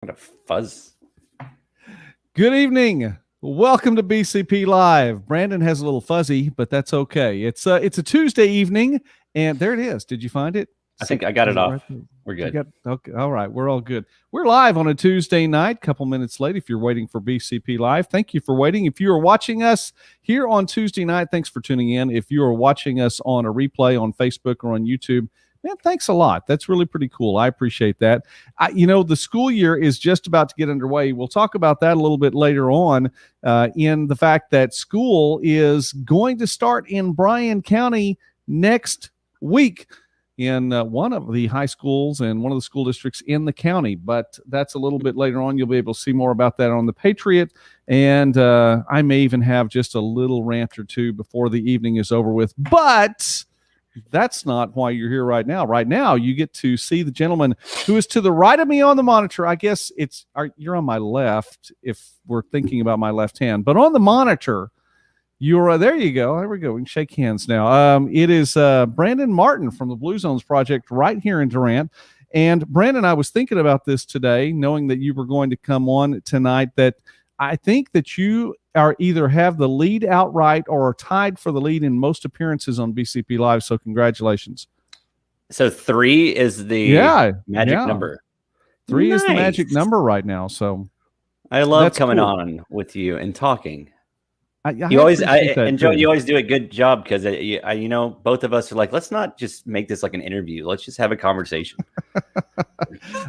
What a fuzz. Good evening. Welcome to BCP Live. Brandon has a little fuzzy, but that's okay. It's a Tuesday evening, and there it is. Did you find it? I think I got it off. Right, We're good. Okay, all right. We're all good. We're live on a Tuesday night, couple minutes late if you're waiting for BCP Live. Thank you for waiting. If you are watching us here on Tuesday night, thanks for tuning in. If you are watching us on a replay on Facebook or on YouTube, man, thanks a lot. That's really pretty cool. I appreciate that. The school year is just about to get underway. We'll talk about that a little bit later on in the fact that school is going to start in Bryan County next week in one of the high schools and one of the school districts in the county. But that's a little bit later on. You'll be able to see more about that on the Patriot. And I may even have just a little rant or two before the evening is over with. But that's not why you're here right now. Right now, you get to see the gentleman who is to the right of me on the monitor. I guess you're on my left if we're thinking about my left hand. But on the monitor, you're there you go. There we go. We can shake hands now. It is Brandon Martin from the Blue Zones Project right here in Durant. And Brandon, I was thinking about this today, knowing that you were going to come on tonight, that I think that you are either have the lead outright or are tied for the lead in most appearances on BCP Live. So congratulations. So 3 is the magic number. 3 is the magic number right now. So I love coming on with you and talking. You always do a good job because both of us are like, let's not just make this like an interview. Let's just have a conversation.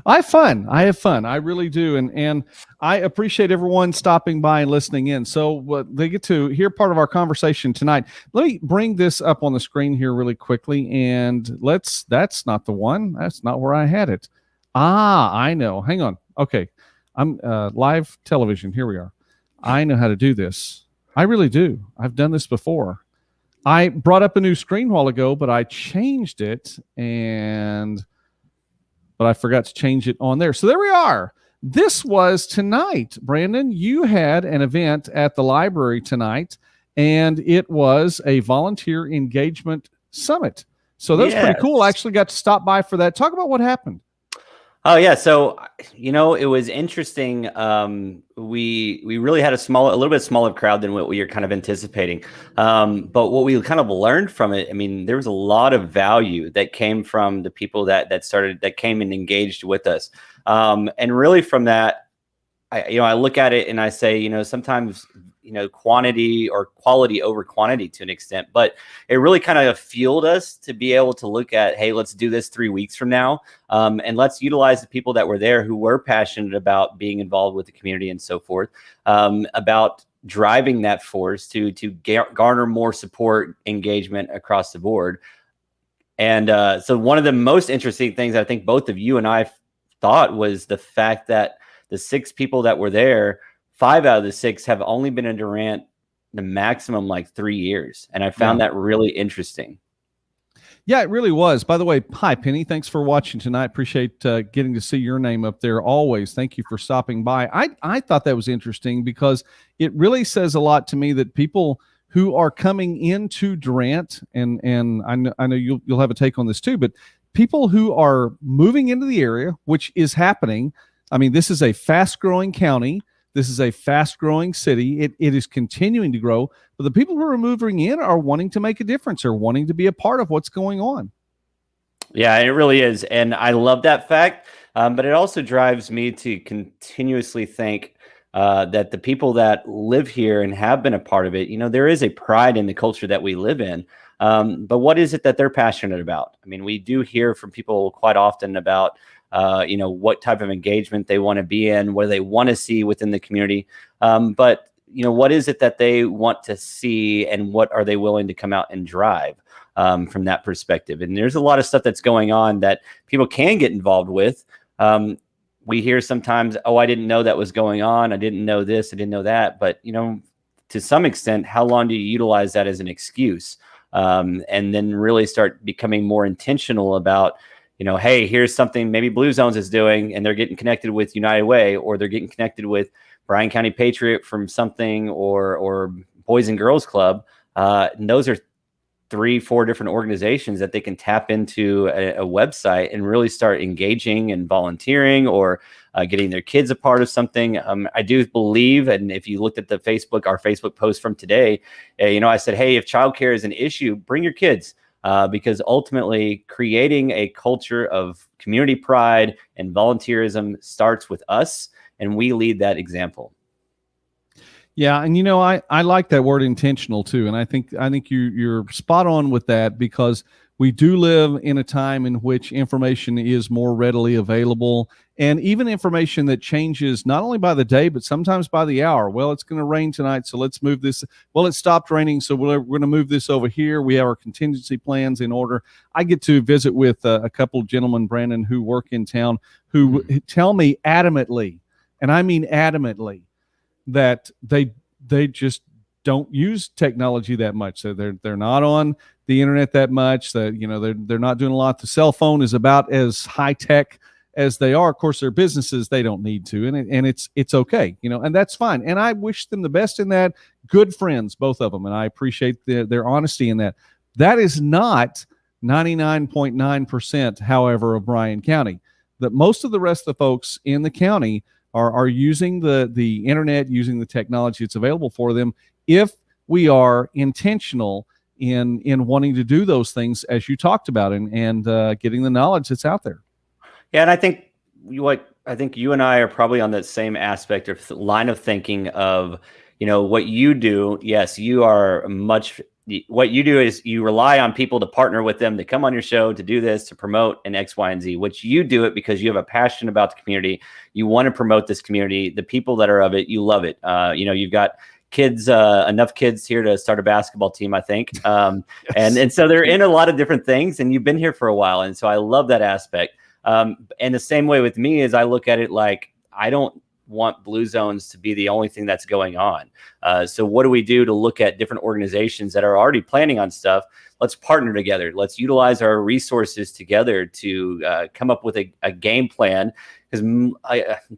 I have fun. I really do. And I appreciate everyone stopping by and listening in. So they get to hear part of our conversation tonight. Let me bring this up on the screen here really quickly. And that's not the one. That's not where I had it. I know. Hang on. Okay. I'm live television. Here we are. I know how to do this. I really do. I've done this before. I brought up a new screen a while ago, but I changed it but I forgot to change it on there. So there we are. This was tonight. Brandon, you had an event at the library tonight, and it was a volunteer engagement summit. So that was pretty cool. I actually got to stop by for that. Talk about what happened. Oh yeah, so it was interesting. We really had a little bit smaller crowd than what we were kind of anticipating. But what we kind of learned from it, there was a lot of value that came from the people that came and engaged with us. And really from that, I look at it and I say, sometimes quantity or quality over quantity to an extent, but it really kind of fueled us to be able to look at, hey, let's do this 3 weeks from now. And let's utilize the people that were there who were passionate about being involved with the community and so forth, about driving that force to garner more support, engagement across the board. And so one of the most interesting things I think both of you and I thought was the fact that the 6 people that were there, 5 out of the 6 have only been in Durant the maximum like 3 years. And I found that really interesting. Yeah, it really was. By the way, hi, Penny. Thanks for watching tonight. Appreciate getting to see your name up there always. Thank you for stopping by. I thought that was interesting because it really says a lot to me that people who are coming into Durant, and I know you'll have a take on this too, but people who are moving into the area, which is happening. This is a fast-growing county. This is a fast-growing city. It is continuing to grow. But the people who are moving in are wanting to make a difference or wanting to be a part of what's going on. Yeah, it really is. And I love that fact. But it also drives me to continuously think that the people that live here and have been a part of it, there is a pride in the culture that we live in. But what is it that they're passionate about? We do hear from people quite often about what type of engagement they want to be in, what they want to see within the community. But what is it that they want to see and what are they willing to come out and drive from that perspective? And there's a lot of stuff that's going on that people can get involved with. We hear sometimes, oh, I didn't know that was going on. I didn't know this. I didn't know that. But, to some extent, how long do you utilize that as an excuse? And then really start becoming more intentional about, hey, here's something maybe Blue Zones is doing, and they're getting connected with United Way, or they're getting connected with Bryan County Patriot from something, or Boys and Girls Club. And those are 3-4 different organizations that they can tap into a website and really start engaging and volunteering, or getting their kids a part of something. I do believe, and if you looked at our Facebook post from today, I said, hey, if childcare is an issue, bring your kids. Because ultimately creating a culture of community pride and volunteerism starts with us, and we lead that example. Yeah, and I like that word intentional too, and I think you're spot on with that, because we do live in a time in which information is more readily available, and even information that changes not only by the day but sometimes by the hour. Well, it's going to rain tonight, so let's move this. Well, it stopped raining, so we're going to move this over here. We have our contingency plans in order. I get to visit with a couple of gentlemen, Brandon, who work in town, who tell me adamantly, and I mean adamantly, that they just don't use technology that much. So they're not on the internet that much. They're not doing a lot. The cell phone is about as high tech as they are. Of course, their businesses, they don't need to, and it's okay, and that's fine. And I wish them the best in that. Good friends, both of them, and I appreciate their honesty in that. That is not 99.9%, however, of Bryan County. That most of the rest of the folks in the county are using the internet, using the technology that's available for them, if we are intentional in wanting to do those things as you talked about, and getting the knowledge that's out there. Yeah, and I think you and I are probably on that same aspect or line of thinking of, what you do. Yes, what you do is you rely on people to partner with them to come on your show, to do this, to promote an X, Y, and Z. Which you do it because you have a passion about the community. You want to promote this community. The people that are of it, you love it. You've got kids, enough kids here to start a basketball team, I think. Yes. And so they're in a lot of different things, and you've been here for a while. And so I love that aspect. And the same way with me is I look at it like, I don't want Blue Zones to be the only thing that's going on. So what do we do to look at different organizations that are already planning on stuff? Let's partner together. Let's utilize our resources together to come up with a game plan. Because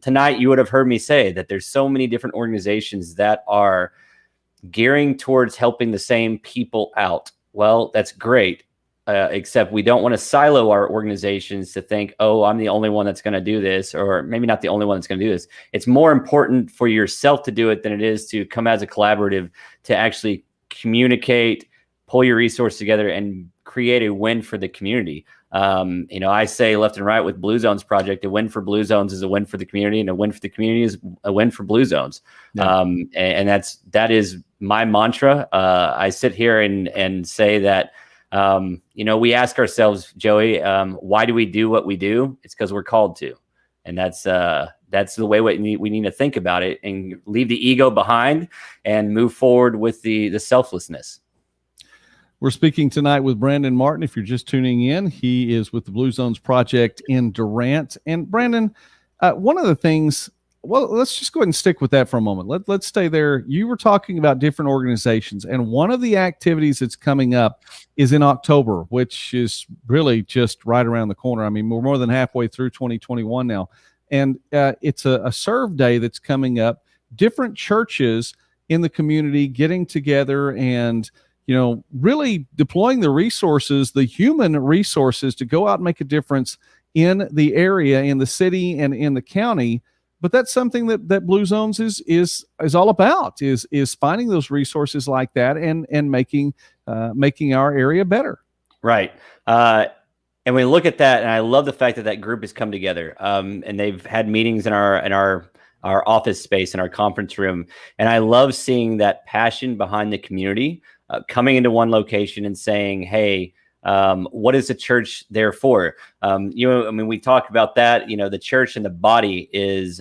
tonight you would have heard me say that there's so many different organizations that are gearing towards helping the same people out. Well, that's great. Except we don't want to silo our organizations to think, oh, I'm the only one that's going to do this, or maybe not the only one that's going to do this. It's more important for yourself to do it than it is to come as a collaborative, to actually communicate, pull your resources together, and create a win for the community. I say left and right with Blue Zones Project, a win for Blue Zones is a win for the community, and a win for the community is a win for Blue Zones. Yeah. And that is my mantra. I sit here and say that, we ask ourselves, Joey, why do we do what we do? It's because we're called to. And that's the way we need to think about it, and leave the ego behind and move forward with the selflessness. We're speaking tonight with Brandon Martin. If you're just tuning in, he is with the Blue Zones Project in Durant. And Brandon, one of the things, well, let's just go ahead and stick with that for a moment. Let's stay there. You were talking about different organizations, and one of the activities that's coming up is in October, which is really just right around the corner. I mean, we're more than halfway through 2021 now. And it's a serve day that's coming up. Different churches in the community getting together and really deploying the resources, the human resources, to go out and make a difference in the area, in the city, and in the county. But that's something that Blue Zones is all about, is finding those resources like that and making our area better. Right. And we look at that, and I love the fact that group has come together. And they've had meetings in our office space, in our conference room. And I love seeing that passion behind the community coming into one location and saying, hey, what is the church there for? We talk about that, the church and the body is,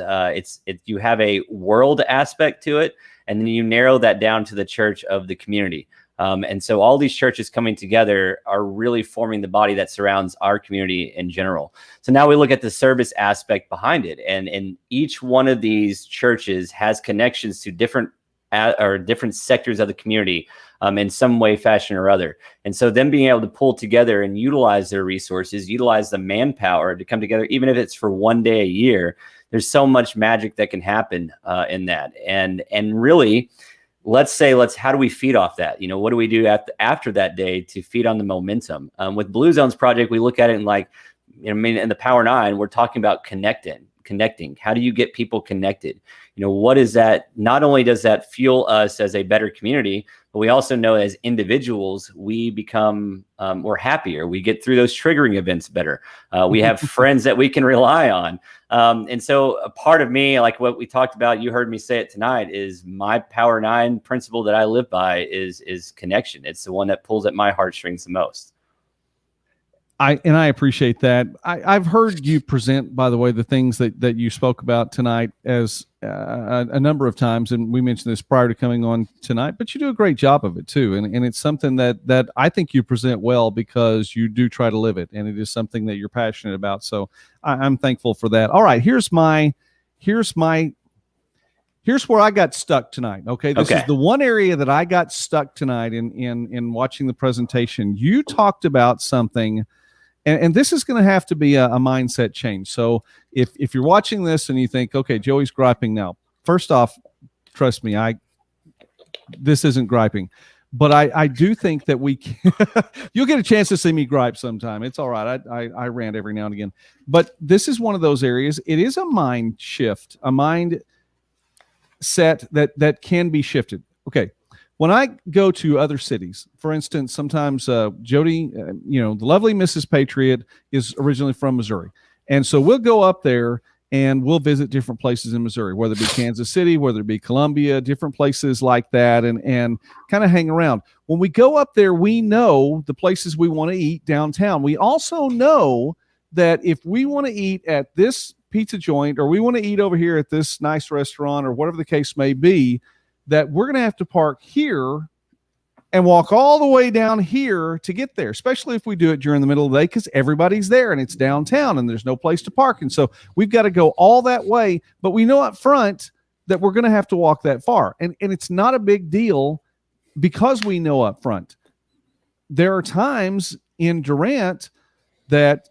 you have a world aspect to it, and then you narrow that down to the church of the community. And so all these churches coming together are really forming the body that surrounds our community in general. So now we look at the service aspect behind it, and each one of these churches has connections to different sectors of the community in some way, fashion, or other. And so them being able to pull together and utilize their resources, utilize the manpower to come together, even if it's for one day a year, there's so much magic that can happen in that. And really, how do we feed off that? What do we do after that day to feed on the momentum? With Blue Zones Project, we look at it in in the Power 9, we're talking about connecting. How do you get people connected? What is that? Not only does that fuel us as a better community, but we also know as individuals, we become we're happier. We get through those triggering events better. We have friends that we can rely on. And so a part of me, like what we talked about, you heard me say it tonight, is my Power 9 principle that I live by is connection. It's the one that pulls at my heartstrings the most. I appreciate that. I've heard you present, by the way, the things that you spoke about tonight as a number of times, and we mentioned this prior to coming on tonight, but you do a great job of it too. And it's something that I think you present well because you do try to live it, and it is something that you're passionate about. So I'm thankful for that. All right, here's where I got stuck tonight. Okay. This is the one area that I got stuck tonight in watching the presentation. You talked about something. And this is going to have to be a mindset change. So if you're watching this and you think, okay, Joey's griping now, first off, trust me, this isn't griping, but I do think that you'll get a chance to see me gripe sometime. It's all right. I rant every now and again, but this is one of those areas. It is a mind shift, a mind set that can be shifted. Okay. When I go to other cities, for instance, sometimes Jody, the lovely Mrs. Patriot is originally from Missouri. And so we'll go up there and we'll visit different places in Missouri, whether it be Kansas City, whether it be Columbia, different places like that, and kind of hang around. When we go up there, we know the places we want to eat downtown. We also know that if we want to eat at this pizza joint, or we want to eat over here at this nice restaurant, or whatever the case may be, that we're going to have to park here and walk all the way down here to get there, especially if we do it during the middle of the day, because everybody's there and it's downtown and there's no place to park. And so we've got to go all that way, but we know up front that we're going to have to walk that far. And it's not a big deal because we know up front. There are times in Durant that,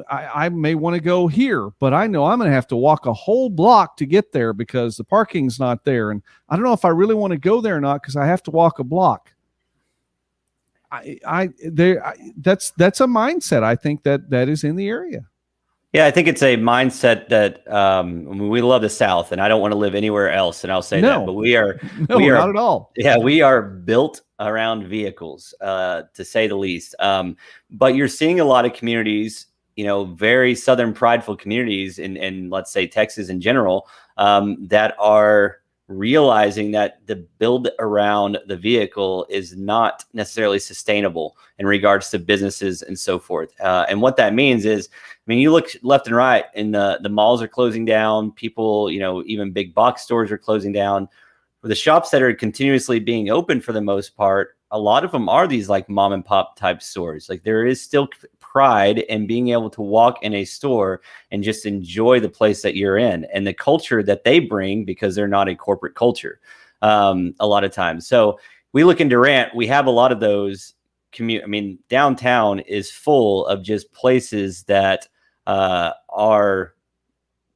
I may want to go here, but I know I'm going to have to walk a whole block to get there because the parking's not there. And I don't know if I really want to go there or not because I have to walk a block. That's a mindset. I think that is in the area. Yeah, I think it's a mindset that we love the South, and I don't want to live anywhere else. And I'll say that, but we are not at all. Yeah, we are built around vehicles, to say the least. But you're seeing a lot of communities, very Southern prideful communities in let's say Texas in general, that are realizing that the build around the vehicle is not necessarily sustainable in regards to businesses and so forth. And what that means is, you look left and right, and the malls are closing down. People, even big box stores are closing down. For the shops that are continuously being open, for the most part, a lot of them are these like mom and pop type stores. Like there is still pride in being able to walk in a store and just enjoy the place that you're in and the culture that they bring, because they're not a corporate culture a lot of times. So we look in Durant, we have a lot of those downtown is full of just places that are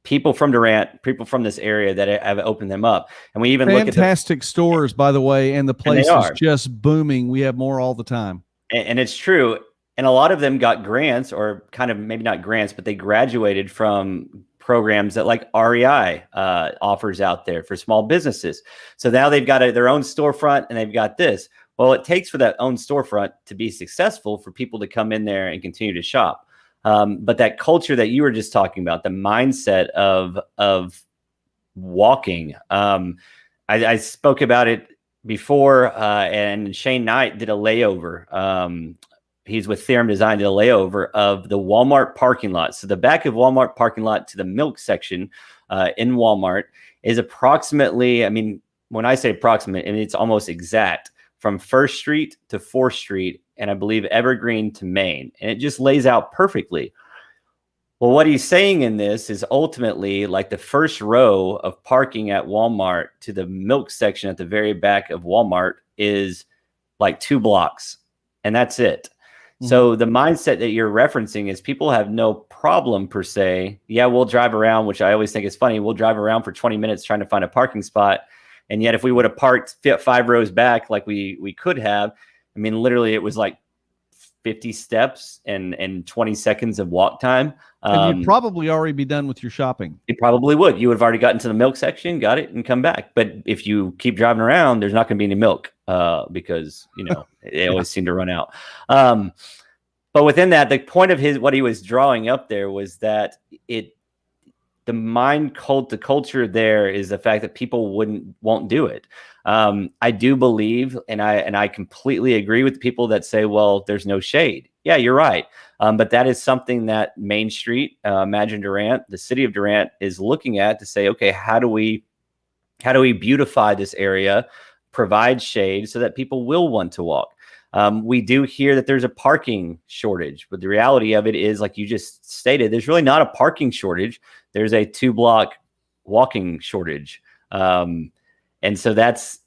people from Durant, people from this area that have opened them up. And we even look at fantastic stores, by the way, and the place is just booming. We have more all the time. And it's true. And a lot of them got grants, or kind of maybe not grants, but they graduated from programs that like REI offers out there for small businesses. So now they've got their own storefront, and they've got this. Well, it takes for that own storefront to be successful for people to come in there and continue to shop. But that culture that you were just talking about, the mindset of walking, I spoke about it before, and Shane Knight did a layover. He's with Theorem Design, did a layover of the Walmart parking lot. So the back of Walmart parking lot to the milk section in Walmart is approximately, when I say approximate, it's almost exact, from 1st Street to 4th Street, and I believe Evergreen to Main. And it just lays out perfectly. Well, what he's saying in this is ultimately like the first row of parking at Walmart to the milk section at the very back of Walmart is like 2 blocks, and that's it. Mm-hmm. So the mindset that you're referencing is people have no problem per se. Yeah, we'll drive around, which I always think is funny. We'll drive around for 20 minutes trying to find a parking spot. And yet if we would have parked 5 rows back like we could have, I mean, literally it was like 50 steps and 20 seconds of walk time. And you'd probably already be done with your shopping. You probably would. You would have already gotten to the milk section, got it, and come back. But if you keep driving around, there's not going to be any milk because, they always seem to run out. But within that, the point of what he was drawing up there was that the the culture there is the fact that people won't do it. I do believe, and I completely agree with people that say, well, there's no shade. Yeah, you're right. But that is something that Main Street, Imagine Durant, the city of Durant is looking at to say, okay, how do we beautify this area, provide shade so that people will want to walk? We do hear that there's a parking shortage, but the reality of it is, like you just stated, there's really not a parking shortage. There's a 2-block walking shortage. And so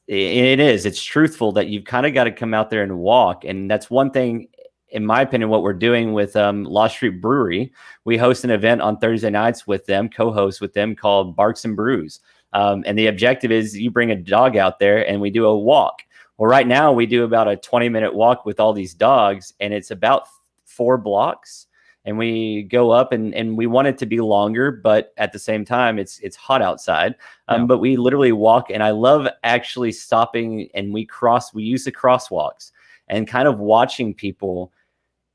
it's truthful that you've kind of got to come out there and walk. And that's one thing, in my opinion, what we're doing with Lost Street Brewery. We host an event on Thursday nights with them, co-host with them, called Barks and Brews. And the objective is you bring a dog out there and we do a walk. Well, right now we do about a 20-minute walk with all these dogs, and it's about 4 blocks. And we go up and we want it to be longer, but at the same time, it's hot outside. But we literally walk, and I love actually stopping, and we use the crosswalks and kind of watching people.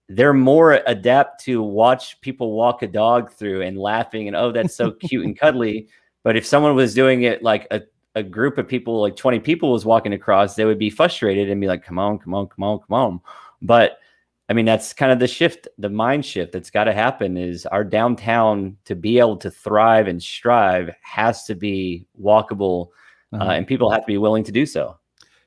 They're more adept to watch people walk a dog through and laughing and, oh, that's so cute and cuddly. But if someone was doing it like a group of people, like 20 people was walking across, they would be frustrated and be like, come on, come on, come on, come on. But I mean, that's kind of the shift, the mind shift that's got to happen, is our downtown, to be able to thrive and strive, has to be walkable, and people have to be willing to do so.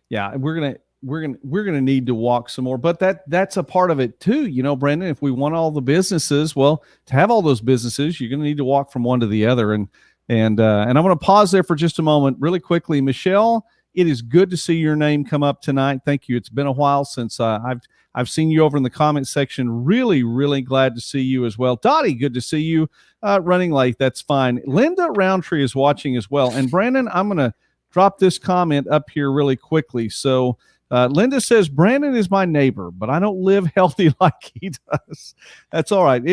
Yeah. We're going to need to walk some more, but that's a part of it too. Brandon, if we want all the businesses, well, to have all those businesses, you're going to need to walk from one to the other. And I'm going to pause there for just a moment really quickly. Michelle, it is good to see your name come up tonight. Thank you. It's been a while since I've seen you over in the comment section. Really, really glad to see you as well. Dottie, good to see you. Running late, that's fine. Linda Roundtree is watching as well. And Brandon, I'm going to drop this comment up here really quickly. So Linda says, Brandon is my neighbor, but I don't live healthy like he does. That's all right.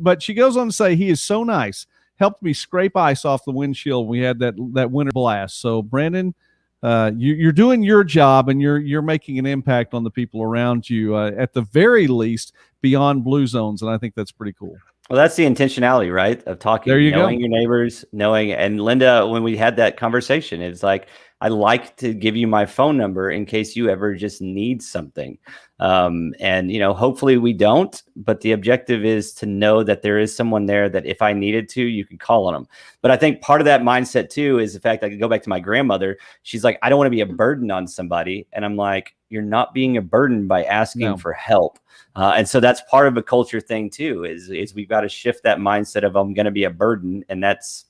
But she goes on to say, he is so nice. Helped me scrape ice off the windshield. We had that winter blast. So Brandon, you're doing your job, and you're making an impact on the people around you, at the very least, beyond blue zones. And I think that's pretty cool. Well, that's the intentionality, right? Of talking, knowing your neighbors, and Linda, when we had that conversation, it's like, I like to give you my phone number in case you ever just need something. And, hopefully we don't, but the objective is to know that there is someone there that if I needed to, you can call on them. But I think part of that mindset too is the fact that I could go back to my grandmother. She's like, I don't want to be a burden on somebody. And I'm like, you're not being a burden by asking for help. And so that's part of a culture thing too, is we've got to shift that mindset of, I'm going to be a burden. And that's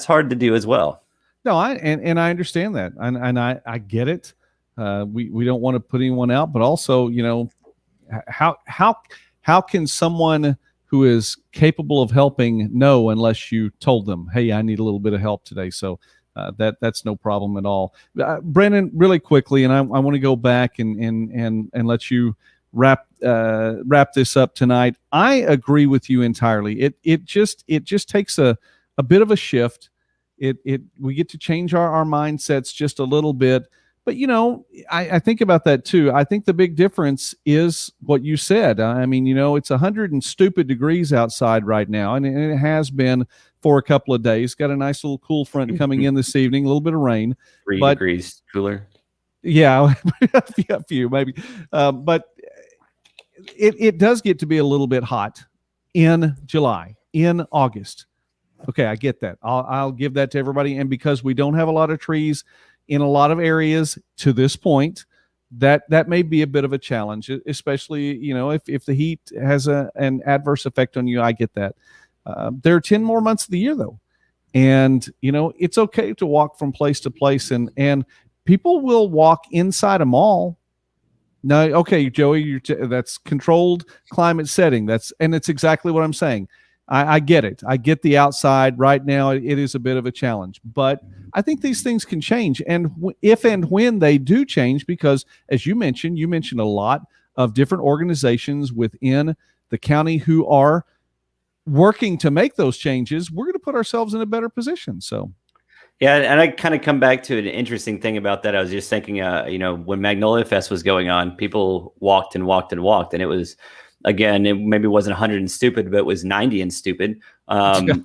hard to do as well. No, I understand that. And I get it. We don't want to put anyone out, but also, how can someone who is capable of helping know unless you told them, hey, I need a little bit of help today? So that's no problem at all. Brandon, really quickly, and I want to go back and let you wrap this up tonight. I agree with you entirely. It just takes a bit of a shift. We get to change our mindsets just a little bit. But, I think about that too. I think the big difference is what you said. I mean, it's 100 and stupid degrees outside right now, and it has been for a couple of days. Got a nice little cool front coming in this evening, a little bit of rain. 3 degrees cooler. Yeah, a few maybe. But it does get to be a little bit hot in July, in August. Okay, I get that. I'll give that to everybody. And because we don't have a lot of trees in a lot of areas to this point, that may be a bit of a challenge, especially, if the heat has an adverse effect on you. I get that. There are 10 more months of the year though. And, it's okay to walk from place to place, and people will walk inside a mall. No, okay, Joey, that's controlled climate setting. And it's exactly what I'm saying. I get it. I get the outside right now. It is a bit of a challenge, but I think these things can change. And if and when they do change, because as you mentioned a lot of different organizations within the county who are working to make those changes, we're going to put ourselves in a better position. So, yeah, and I kind of come back to an interesting thing about that. I was just thinking, when Magnolia Fest was going on, people walked and walked and walked, and it was, again, it maybe wasn't 100 and stupid, but it was 90 and stupid. And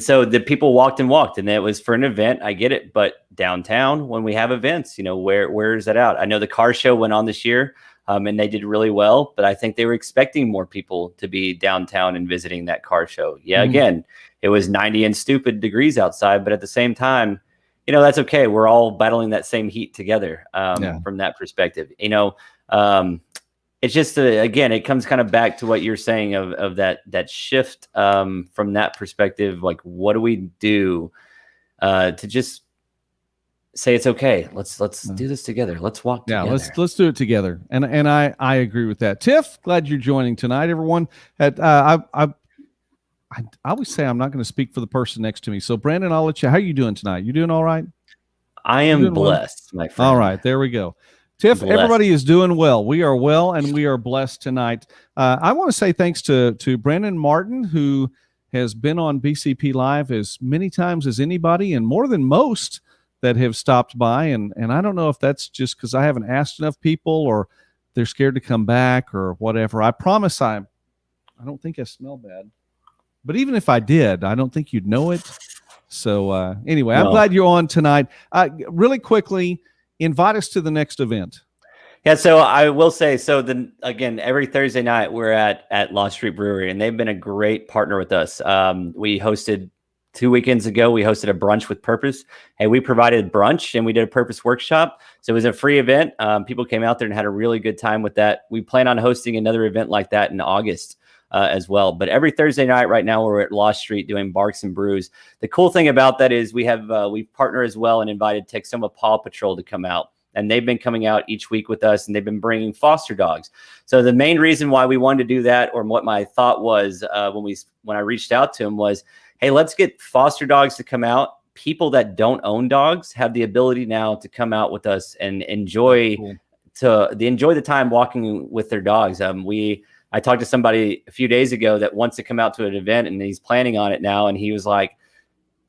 so the people walked and walked, and it was for an event. I get it, but downtown, when we have events, where is that out? I know the car show went on this year, and they did really well, but I think they were expecting more people to be downtown and visiting that car show. Yeah, again, it was 90 and stupid degrees outside, but at the same time, that's okay. We're all battling that same heat together from that perspective. It's just, again, it comes kind of back to what you're saying of that shift from that perspective. Like, what do we do to just say it's okay? Let's do this together. Let's walk together. Yeah, let's do it together. And I agree with that. Tiff, glad you're joining tonight, everyone. I always say I'm not going to speak for the person next to me. So, Brandon, I'll let you. How are you doing tonight? You doing all right? I am blessed, my friend. All right, there we go. Tiff, everybody is doing well. We are well, and we are blessed tonight. I want to say thanks to Brandon Martin, who has been on BCP Live as many times as anybody and more than most that have stopped by. And I don't know if that's just because I haven't asked enough people or they're scared to come back or whatever. I promise I don't think I smell bad. But even if I did, I don't think you'd know it. So anyway, I'm glad you're on tonight. Really quickly, invite us to the next event. Yeah, so I will say, again, every Thursday night we're at Law Street Brewery, and they've been a great partner with us. We hosted 2 weekends ago, we hosted a brunch with purpose, and we provided brunch and we did a purpose workshop. So it was a free event. People came out there and had a really good time with that. We plan on hosting another event like that in August as well. But every Thursday night right now, we're at Law Street doing Barks and Brews. The cool thing about that is we partner as well and invited Texoma Paw Patrol to come out. And they've been coming out each week with us, and they've been bringing foster dogs. So the main reason why we wanted to do that, or what my thought was when I reached out to him, was, hey, let's get foster dogs to come out. People that don't own dogs have the ability now to come out with us and enjoy the time walking with their dogs. I talked to somebody a few days ago that wants to come out to an event, and he's planning on it now. And he was like,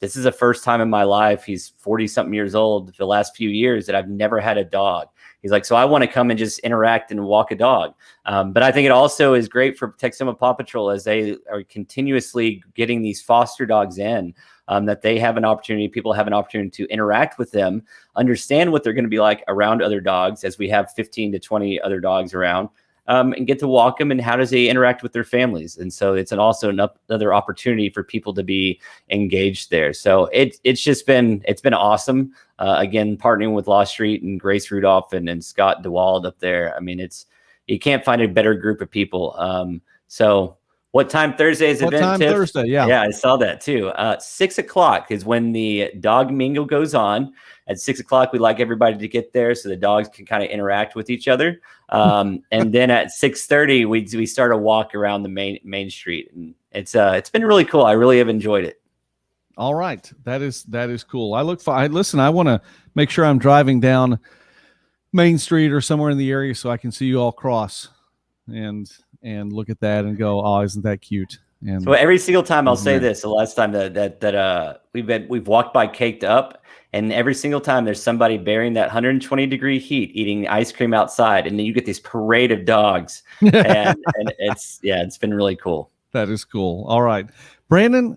this is the first time in my life, he's 40-something years old, the last few years, that I've never had a dog. He's like, so I want to come and just interact and walk a dog. But I think it also is great for Texoma Paw Patrol as they are continuously getting these foster dogs in, that they have an opportunity, people have an opportunity to interact with them, understand what they're going to be like around other dogs, as we have 15 to 20 other dogs around. And get to walk them, and how does they interact with their families. And so it's also another opportunity for people to be engaged there. So it's been awesome. Again, partnering with Law Street and Grace Rudolph and Scott DeWald up there. I mean, you can't find a better group of people. So what time Thursday's event? What time Tiff? Thursday? Yeah. Yeah, I saw that too. 6 o'clock is when the dog mingle goes on. At 6 o'clock, we'd like everybody to get there so the dogs can kind of interact with each other. And then at 6:30, we start a walk around the main street, and it's been really cool. I really have enjoyed it. All right, that is cool. I want to make sure I'm driving down Main Street or somewhere in the area so I can see you all cross and look at that and go, oh, isn't that cute? And so every single time I'll say this, the last time that we've walked by Caked Up, and every single time there's somebody bearing that 120-degree heat, eating ice cream outside, and then you get this parade of dogs, and it's been really cool. That is cool. All right, Brandon,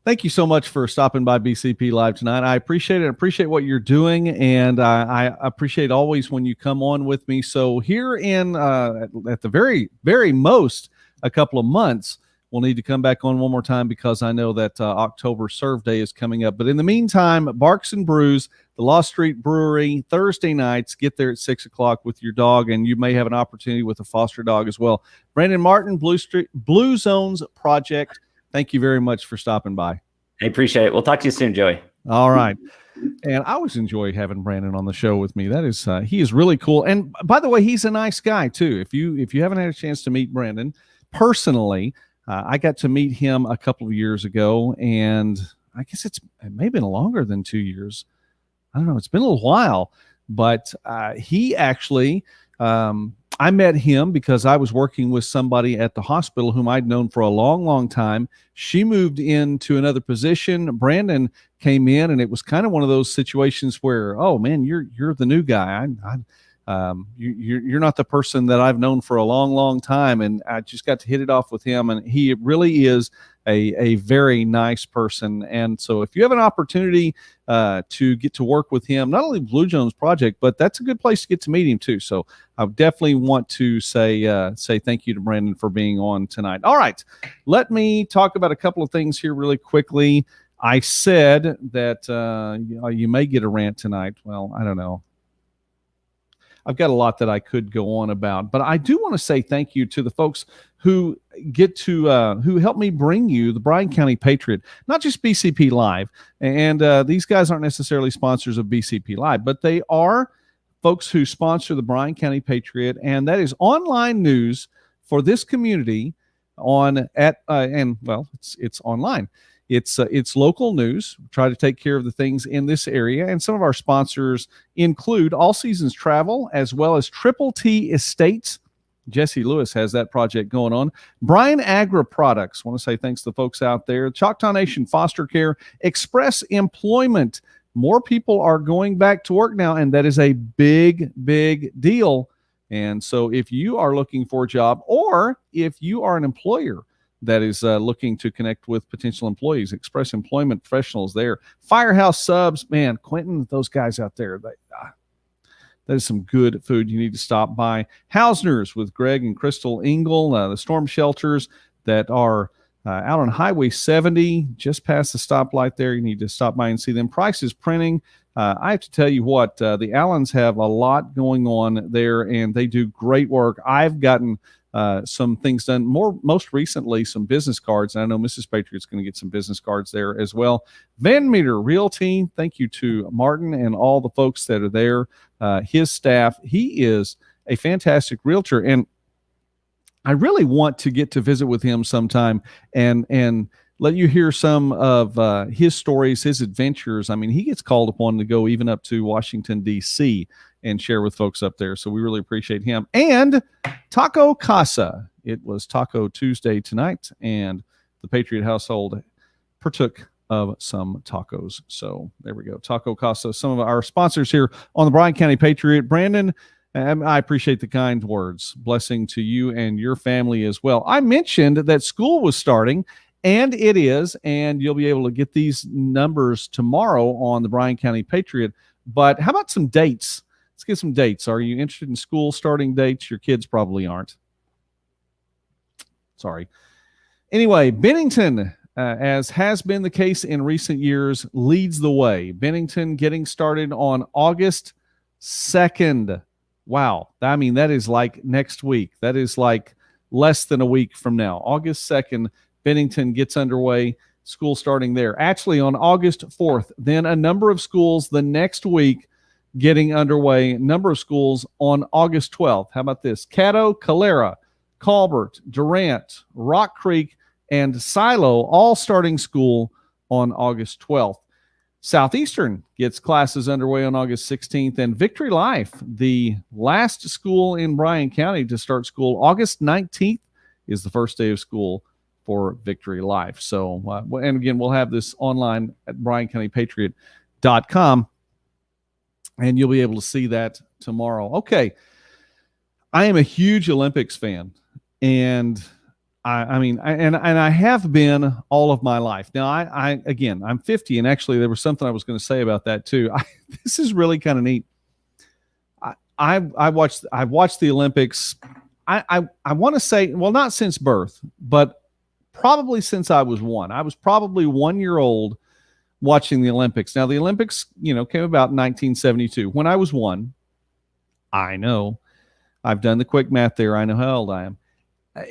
thank you so much for stopping by BCP Live tonight. I appreciate it. I appreciate what you're doing, and I appreciate always when you come on with me. So here in at the very, very most a couple of months, we'll need to come back on one more time because I know that October Serve Day is coming up. But in the meantime, Barks and Brews, the Law Street Brewery, Thursday nights, get there at 6 o'clock with your dog, and you may have an opportunity with a foster dog as well. Brandon Martin, Blue Zones Project, thank you very much for stopping by. I appreciate it. We'll talk to you soon, Joey. All right. And I always enjoy having Brandon on the show with me. That is, he is really cool. And by the way, he's a nice guy too. If you haven't had a chance to meet Brandon personally, I got to meet him a couple of years ago, and I guess it may have been longer than 2 years. I don't know. It's been a little while, but he actually, I met him because I was working with somebody at the hospital whom I'd known for a long, long time. She moved into another position. Brandon came in, and it was kind of one of those situations where, oh man, you're the new guy. You're not the person that I've known for a long, long time. And I just got to hit it off with him, and he really is a very nice person. And so if you have an opportunity to get to work with him, not only Blue Jones Project, but that's a good place to get to meet him too. So I definitely want to say thank you to Brandon for being on tonight. All right, let me talk about a couple of things here really quickly. I said that you may get a rant tonight. Well, I don't know. I've got a lot that I could go on about, but I do want to say thank you to the folks who who help me bring you the Bryan County Patriot, not just BCP Live. And these guys aren't necessarily sponsors of BCP Live, but they are folks who sponsor the Bryan County Patriot, and that is online news for this community it's online. It's local news. We try to take care of the things in this area. And some of our sponsors include All Seasons Travel, as well as Triple T Estates. Jesse Lewis has that project going on. Bryan Agri Products. I want to say thanks to the folks out there. Choctaw Nation Foster Care. Express Employment. More people are going back to work now, and that is a big, big deal. And so if you are looking for a job, or if you are an employer that is looking to connect with potential employees, Express Employment Professionals there. Firehouse Subs, man, Quentin, those guys out there, that is some good food. You need to stop by. Hausner's with Greg and Crystal Engel, the storm shelters that are out on Highway 70, just past the stoplight there. You need to stop by and see them. Prices Printing. I have to tell you what, the Allens have a lot going on there, and they do great work. I've gotten some things done, most recently some business cards, and I know Mrs. Patriot's going to get some business cards there as well. Van Meter Realty, thank you to Martin and all the folks that are there, his staff. He is a fantastic realtor, and I really want to get to visit with him sometime and let you hear some of his stories, his adventures. I mean, he gets called upon to go even up to Washington, D.C., and share with folks up there. So we really appreciate him. And Taco Casa. It was Taco Tuesday tonight, and the Patriot household partook of some tacos. So there we go. Taco Casa, some of our sponsors here on the Bryan County Patriot. Brandon, I appreciate the kind words. Blessing to you and your family as well. I mentioned that school was starting, and it is, and you'll be able to get these numbers tomorrow on the Bryan County Patriot. But how about some dates? Let's get some dates. Are you interested in school starting dates? Your kids probably aren't. Sorry. Anyway, Bennington, as has been the case in recent years, leads the way. Bennington getting started on August 2nd. Wow. I mean, that is like next week. That is like less than a week from now. August 2nd, Bennington gets underway. School starting there. Actually, on August 4th, then a number of schools the next week getting underway. Number of schools on August 12th. How about this? Caddo, Calera, Colbert, Durant, Rock Creek, and Silo all starting school on August 12th. Southeastern gets classes underway on August 16th, and Victory Life, the last school in Bryan County to start school, August 19th is the first day of school for Victory Life. So, and again, we'll have this online at BryanCountyPatriot.com, and you'll be able to see that tomorrow. Okay. I am a huge Olympics fan, and I have been all of my life. Now, I'm 50, and actually there was something I was going to say about that too. This is really kind of neat. I've watched the Olympics. I want to say, well, not since birth, but probably since I was one. I was probably 1 year old watching the Olympics. Now, the Olympics, came about in 1972. When I was one, I know. I've done the quick math there. I know how old I am.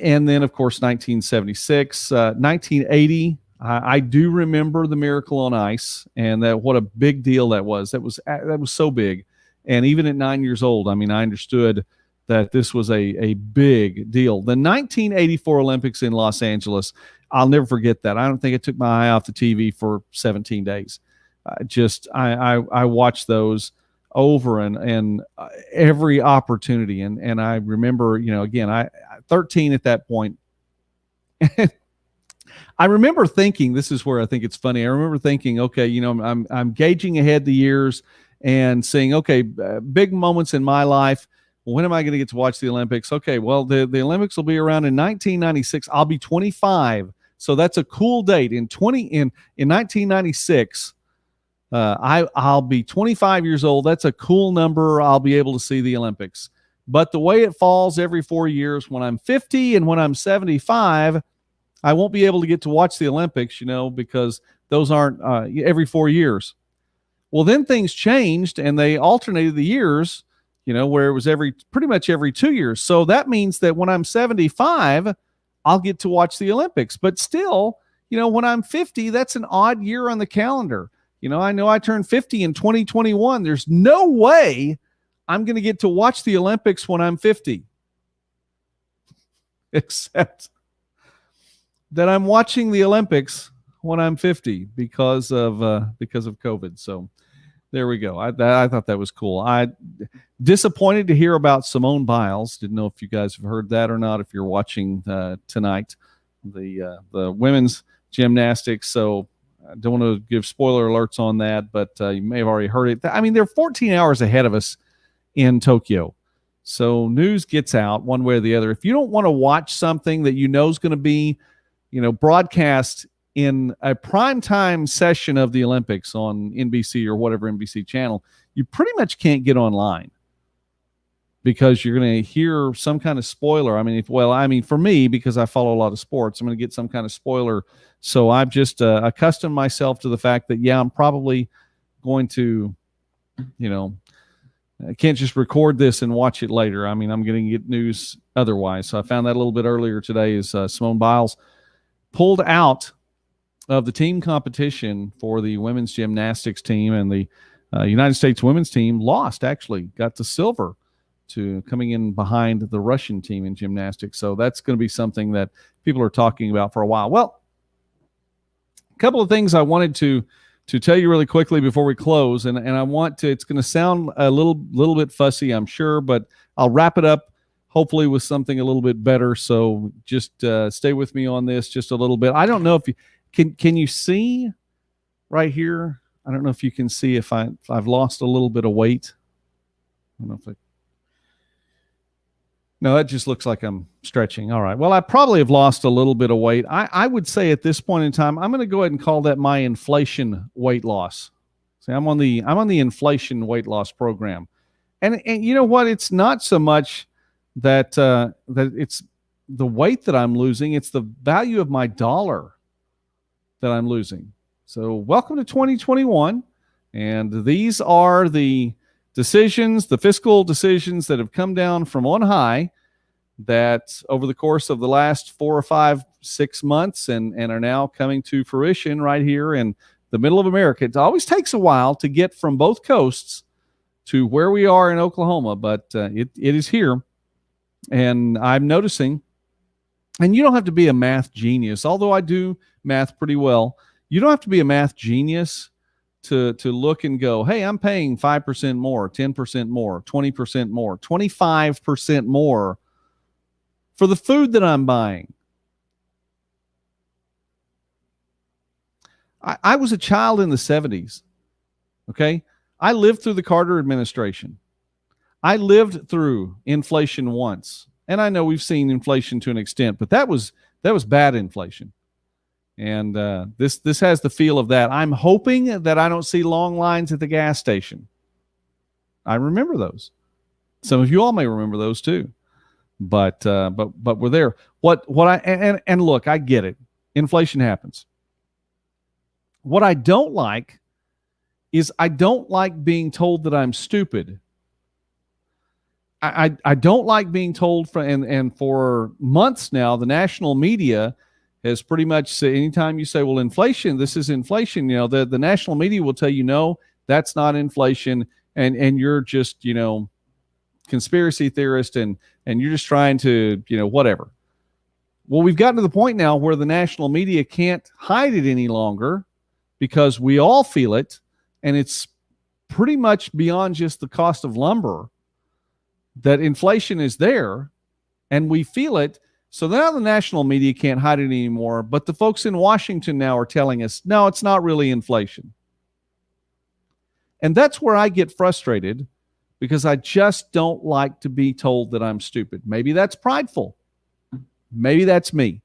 And then, of course, 1976, 1980, I do remember the Miracle on Ice, and that what a big deal that was. That was so big. And even at 9 years old, I mean, I understood that this was a big deal. The 1984 Olympics in Los Angeles, I'll never forget that. I don't think I took my eye off the TV for 17 days. I watched those over and every opportunity. And I remember, again, I 13 at that point. I remember thinking, this is where I think it's funny. I remember thinking, okay, I'm gauging ahead the years and saying, okay, big moments in my life. When am I going to get to watch the Olympics? Okay, well, the Olympics will be around in 1996. I'll be 25. So that's a cool date. In 1996, I'll be 25 years old. That's a cool number. I'll be able to see the Olympics. But the way it falls every 4 years, when I'm 50 and when I'm 75, I won't be able to get to watch the Olympics, because those aren't every 4 years. Well, then things changed and they alternated the years, where it was pretty much every 2 years. So that means that when I'm 75, I'll get to watch the Olympics. But still, when I'm 50, that's an odd year on the calendar. I know I turned 50 in 2021. There's no way I'm going to get to watch the Olympics when I'm 50. Except that I'm watching the Olympics when I'm 50 because of COVID. So there we go. I thought that was cool. I disappointed to hear about Simone Biles. Didn't know if you guys have heard that or not. If you're watching tonight, the women's gymnastics. So I don't want to give spoiler alerts on that, but you may have already heard it. I mean, they're 14 hours ahead of us in Tokyo. So news gets out one way or the other. If you don't want to watch something that is going to be, broadcast in a primetime session of the Olympics on NBC or whatever NBC channel, you pretty much can't get online because you're going to hear some kind of spoiler. I mean, for me, because I follow a lot of sports, I'm going to get some kind of spoiler. So I've just accustomed myself to the fact that, I'm probably going to, I can't just record this and watch it later. I mean, I'm going to get news otherwise. So I found that a little bit earlier today is Simone Biles pulled out of the team competition for the women's gymnastics team, and the United States women's team got to silver, to coming in behind the Russian team in gymnastics. So that's going to be something that people are talking about for a while. Well, a couple of things I wanted to tell you really quickly before we close, and I want to, it's going to sound a little bit fussy, I'm sure, but I'll wrap it up hopefully with something a little bit better. So just stay with me on this just a little bit. I don't know if you can you see right here? I don't know if you can see if I've lost a little bit of weight. I don't know if no, that just looks like I'm stretching. All right. Well, I probably have lost a little bit of weight. I would say at this point in time, I'm going to go ahead and call that my inflation weight loss. See, I'm on the inflation weight loss program. And you know what? It's not so much that it's the weight that I'm losing. It's the value of my dollar that I'm losing. So welcome to 2021. And these are the decisions, the fiscal decisions that have come down from on high that over the course of the last 4 or 5, 6 months and are now coming to fruition right here in the middle of America. It always takes a while to get from both coasts to where we are in Oklahoma, but it is here. And I'm noticing, and you don't have to be a math genius, although I do math pretty well. You don't have to be a math genius to look and go, hey, I'm paying 5% more, 10% more, 20% more, 25% more for the food that I'm buying. I was a child in the 70s, okay? I lived through the Carter administration. I lived through inflation once. And I know we've seen inflation to an extent, but that was bad inflation. And this has the feel of that. I'm hoping that I don't see long lines at the gas station. I remember those. Some of you all may remember those too. But we're there. And look, I get it. Inflation happens. What I don't like is I don't like being told that I'm stupid. I don't like being told and for months now, the national media has pretty much said, anytime you say, well, inflation, this is inflation, the national media will tell you, no, that's not inflation. And you're just, conspiracy theorist and you're just trying to, whatever. Well, we've gotten to the point now where the national media can't hide it any longer because we all feel it, and it's pretty much beyond just the cost of lumber that inflation is there, and we feel it. So now the national media can't hide it anymore, but the folks in Washington now are telling us, no, it's not really inflation. And that's where I get frustrated, because I just don't like to be told that I'm stupid. Maybe that's prideful. Maybe that's me.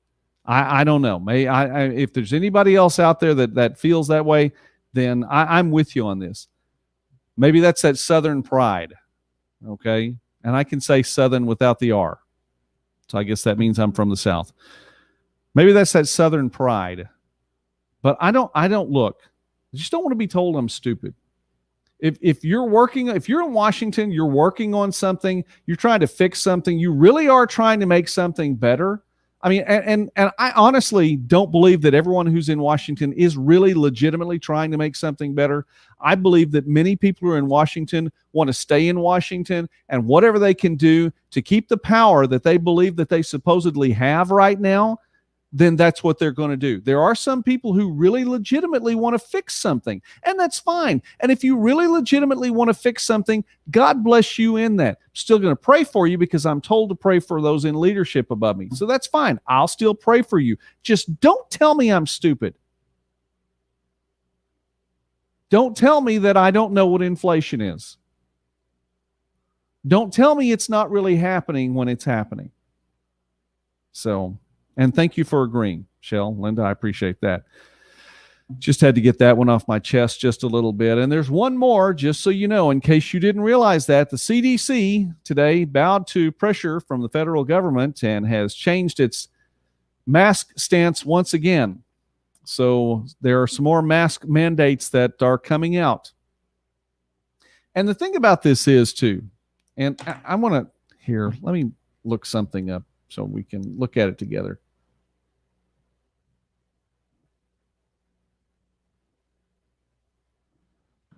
I don't know. If there's anybody else out there that feels that way, then I'm with you on this. Maybe that's that Southern pride, okay? And I can say Southern without the R. So I guess that means I'm from the South. Maybe that's that Southern pride. But I don't look. I just don't want to be told I'm stupid. If you're in Washington, you're working on something, you're trying to fix something, you really are trying to make something better. I mean, and I honestly don't believe that everyone who's in Washington is really legitimately trying to make something better. I believe that many people who are in Washington want to stay in Washington, and whatever they can do to keep the power that they believe that they supposedly have right now, then that's what they're going to do. There are some people who really legitimately want to fix something, and that's fine. And if you really legitimately want to fix something, God bless you in that. I'm still going to pray for you because I'm told to pray for those in leadership above me. So that's fine. I'll still pray for you. Just don't tell me I'm stupid. Don't tell me that I don't know what inflation is. Don't tell me it's not really happening when it's happening. So... and thank you for agreeing, Shell. Linda, I appreciate that. Just had to get that one off my chest just a little bit. And there's one more, just so you know, in case you didn't realize that. The CDC today bowed to pressure from the federal government and has changed its mask stance once again. So there are some more mask mandates that are coming out. And the thing about this is, too, and I want to, here, let me look something up so we can look at it together.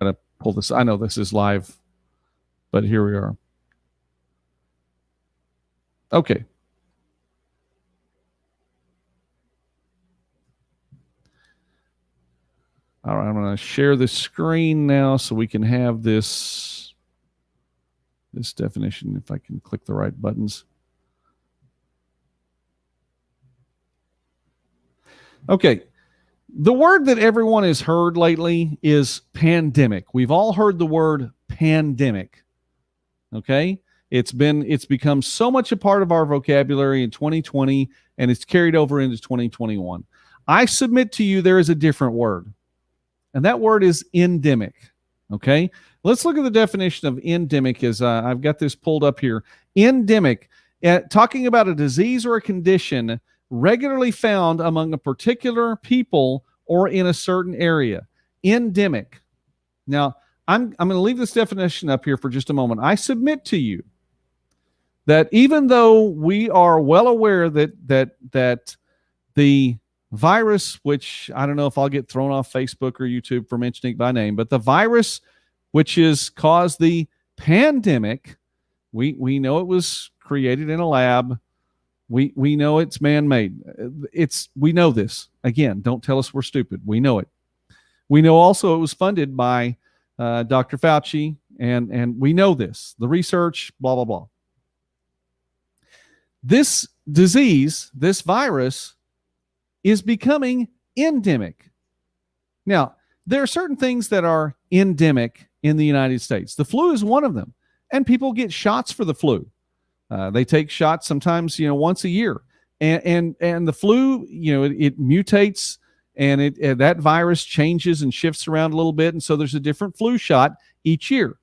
Gotta pull this. I know this is live, but here we are. Okay. All right, I'm going to share the screen now so we can have this definition, if I can click the right buttons. Okay. The word that everyone has heard lately is pandemic. We've all heard the word pandemic. Okay? It's become so much a part of our vocabulary in 2020, and it's carried over into 2021. I submit to you there is a different word, and that word is endemic. Okay? Let's look at the definition of endemic as I've got this pulled up here. Endemic, talking about a disease or a condition regularly found among a particular people or in a certain area. Endemic. Now, I'm going to leave this definition up here for just a moment. I submit to you that even though we are well aware that the virus, which I don't know if I'll get thrown off Facebook or YouTube for mentioning it by name, but the virus which has caused the pandemic, we know it was created in a lab. We know it's man-made. We know this. Again, don't tell us we're stupid. We know it. We know also it was funded by Dr. Fauci, and we know this. The research, blah, blah, blah. This disease, this virus, is becoming endemic. Now, there are certain things that are endemic in the United States. The flu is one of them, and people get shots for the flu. They take shots sometimes, once a year, and the flu, it mutates, and that virus changes and shifts around a little bit, and so there's a different flu shot each year,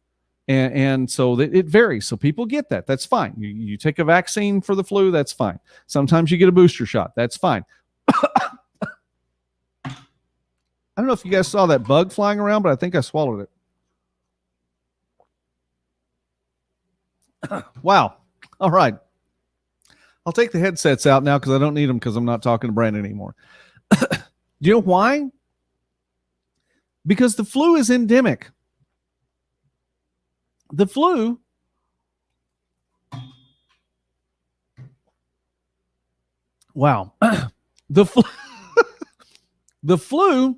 and so it varies. So people get that. That's fine. You take a vaccine for the flu. That's fine. Sometimes you get a booster shot. That's fine. I don't know if you guys saw that bug flying around, but I think I swallowed it. Wow. All right. I'll take the headsets out now because I don't need them because I'm not talking to Brandon anymore. Do you know why? Because the flu is endemic. The flu Wow. The flu, the flu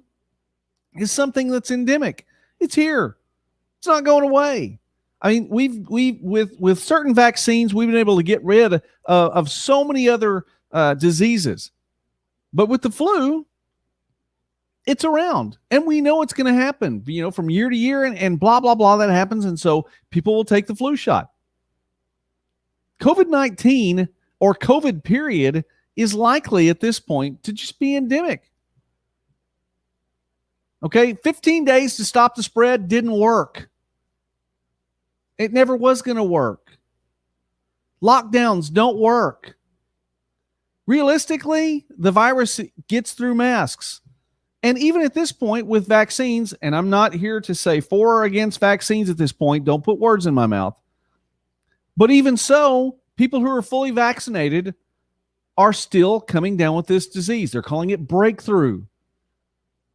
is something that's endemic. It's here. It's not going away. I mean, we've with certain vaccines, we've been able to get rid of so many other diseases, but with the flu, it's around, and we know it's going to happen. From year to year, and blah blah blah, that happens, and so people will take the flu shot. COVID-19 or COVID period is likely at this point to just be endemic. Okay, 15 days to stop the spread didn't work. It never was going to work. Lockdowns don't work. Realistically, the virus gets through masks. And even at this point with vaccines, and I'm not here to say for or against vaccines at this point, don't put words in my mouth. But even so, people who are fully vaccinated are still coming down with this disease. They're calling it breakthrough.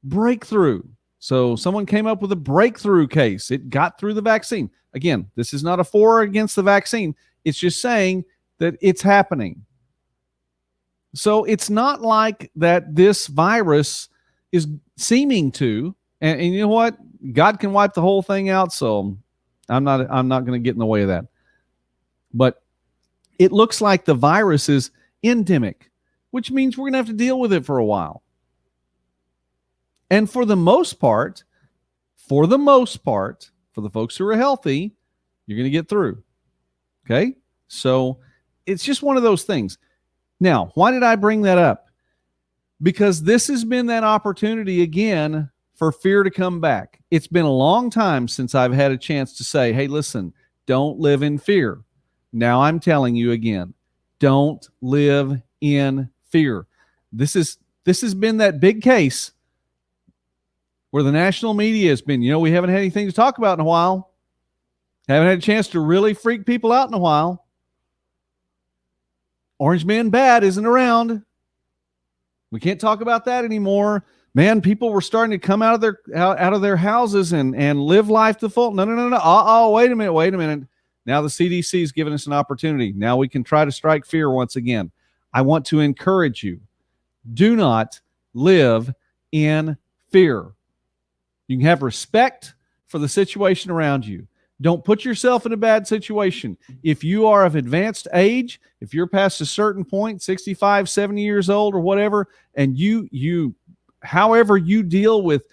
Breakthrough. So someone came up with a breakthrough case. It got through the vaccine. Again, this is not a for or against the vaccine. It's just saying that it's happening. So it's not like that this virus is seeming to, and you know what? God can wipe the whole thing out. So I'm not going to get in the way of that. But it looks like the virus is endemic, which means we're going to have to deal with it for a while. And for the most part, for the folks who are healthy, you're going to get through. Okay? So it's just one of those things. Now, why did I bring that up? Because this has been that opportunity again for fear to come back. It's been a long time since I've had a chance to say, hey, listen, don't live in fear. Now I'm telling you again, don't live in fear. This has been that big case where the national media has been, we haven't had anything to talk about in a while. Haven't had a chance to really freak people out in a while. Orange Man Bad isn't around. We can't talk about that anymore. Man, people were starting to come out of their houses and live life to full. No. Oh, wait a minute. Now the CDC is giving us an opportunity. Now we can try to strike fear once again. I want to encourage you. Do not live in fear. You can have respect for the situation around you. Don't put yourself in a bad situation. If you are of advanced age, if you're past a certain point, 65, 70 years old or whatever, and you however you deal with,